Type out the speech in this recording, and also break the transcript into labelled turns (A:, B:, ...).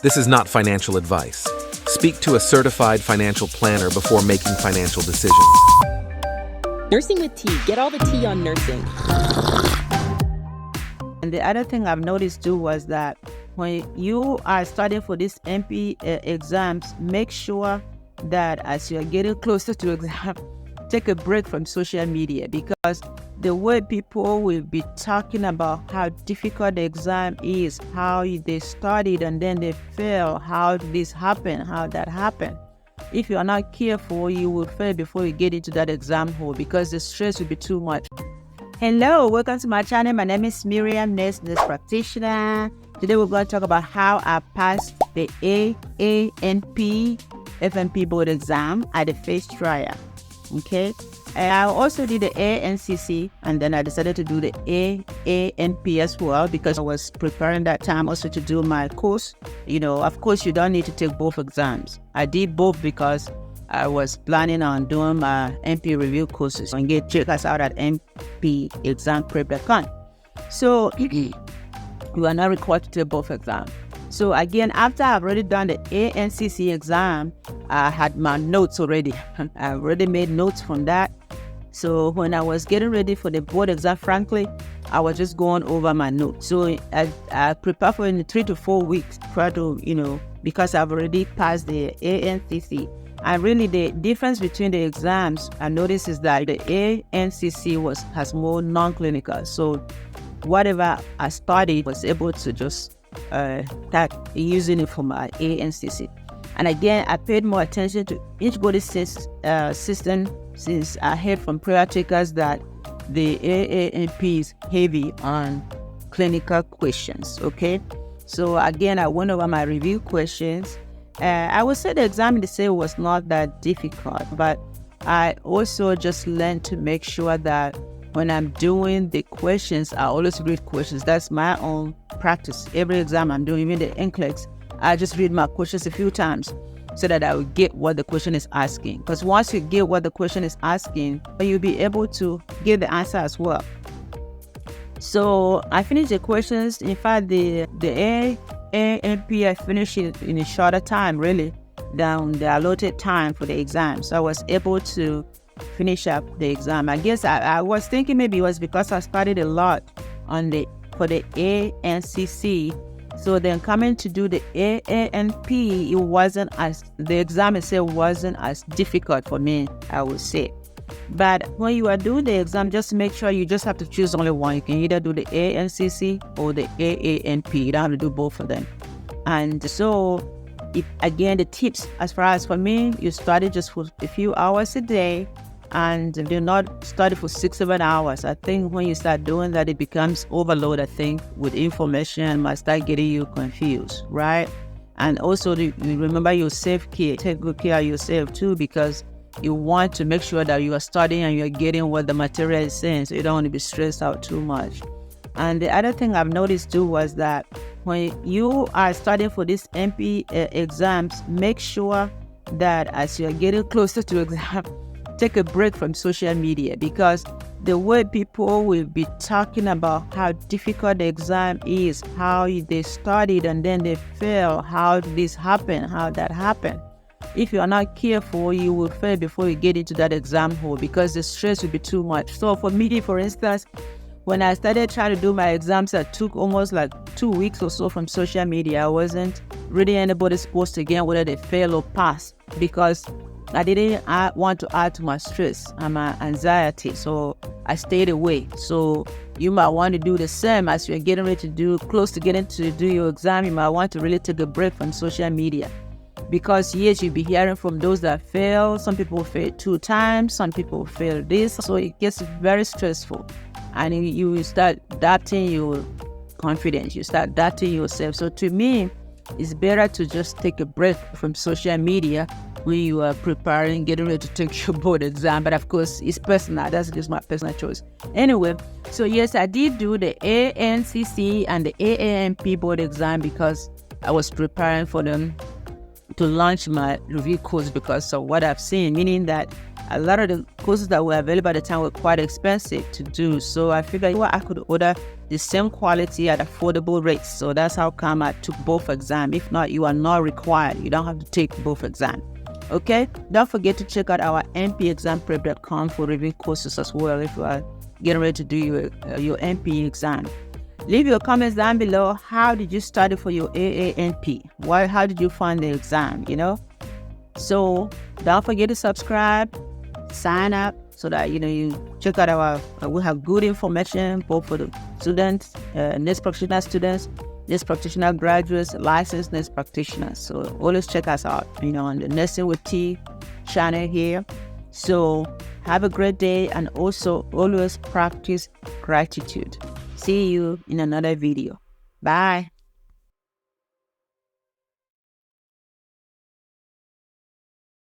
A: This is not financial advice. Speak to a certified financial planner before making financial decisions.
B: Nursing with tea. Get all the tea on nursing.
C: And the other thing I've noticed too was that when you are studying for these MP exams, make sure that as you're getting closer to exam, take a break from social media, because the way people will be talking about how difficult the exam is, how they studied and then they fail, how this happened, how that happened. If you are not careful, you will fail before you get into that exam hall because the stress will be too much. Hello, welcome to my channel. My name is Miriam, nurse practitioner. Today we're going to talk about how I passed the AANP FNP board exam at the first trial. Okay, and I also did the ANCC, and then I decided to do the AANP as well because I was preparing that time also to do my course. You know, of course, you don't need to take both exams. I did both because I was planning on doing my MP review courses and check us out at mpexamprep.com. So you are not required to take both exams. So again, after I've already done the ANCC exam, I had my notes already. I already made notes from that. So when I was getting ready for the board exam, frankly, I was just going over my notes. So I prepared for in 3 to 4 weeks prior to, because I've already passed the ANCC. And really the difference between the exams I noticed is that the ANCC has more non-clinical. So whatever I studied was able to just start using it for my ANCC. And again, I paid more attention to each body system since I heard from prayer takers that the AANP is heavy on clinical questions. Okay, so again, I went over my review questions. I would say the exam itself was not that difficult, but I also just learned to make sure that when I'm doing the questions, I always read questions. That's my own practice. Every exam I'm doing, even the NCLEX, I just read my questions a few times so that I will get what the question is asking. Because once you get what the question is asking, you'll be able to give the answer as well. So I finished the questions. In fact, the AANP, I finished it in a shorter time, really, than the allotted time for the exam. So I was able to finish up the exam. I guess I was thinking maybe it was because I studied a lot for the ANCC. So then coming to do the AANP, the exam itself wasn't as difficult for me, I would say. But when you are doing the exam, just make sure you just have to choose only one. You can either do the ANCC or the AANP. You don't have to do both of them. And so, again, the tips, as far as for me, you study just for a few hours a day and do not study for 6-7 hours. I think when you start doing that, it becomes overload, I think, with information, might start getting you confused, right? And also, you remember your self-care. Take good care of yourself too, because you want to make sure that you are studying and you're getting what the material is saying, so you don't want to be stressed out too much. And the other thing I've noticed too was that when you are studying for these MP exams, make sure that as you're getting closer to exam, take a break from social media, because the way people will be talking about how difficult the exam is, how they studied and then they fail, how this happened, how that happened. If you are not careful, you will fail before you get into that exam hall because the stress will be too much. So for me, for instance, when I started trying to do my exams, I took almost like 2 weeks or so from social media. I wasn't reading anybody's post again, whether they fail or pass, because I didn't want to add to my stress and my anxiety. So I stayed away. So you might want to do the same as you're getting ready to do your exam. You might want to really take a break from social media. Because yes, you'll be hearing from those that fail. Some people fail 2 times, some people fail this. So it gets very stressful. And you will start doubting your confidence. You start doubting yourself. So to me, it's better to just take a break from social media when you are preparing, getting ready to take your board exam. But of course, it's personal. That's just my personal choice. Anyway, so yes, I did do the ANCC and the AANP board exam because I was preparing for them to launch my review course because of what I've seen, meaning that a lot of the courses that were available at the time were quite expensive to do. So I figured I could order the same quality at affordable rates. So that's how come I took both exams. If not, you are not required. You don't have to take both exams. Okay? Don't forget to check out our npexamprep.com for review courses as well if you are getting ready to do your NP exam. Leave your comments down below. How did you study for your AANP? How did you find the exam, So don't forget to subscribe, sign up so that, you check out we have good information both for the students, nurse practitioner students, nurse practitioner graduates, licensed nurse practitioners. So always check us out, on the Nursing with T channel here. So have a great day, and also always practice gratitude. See you in another video. Bye.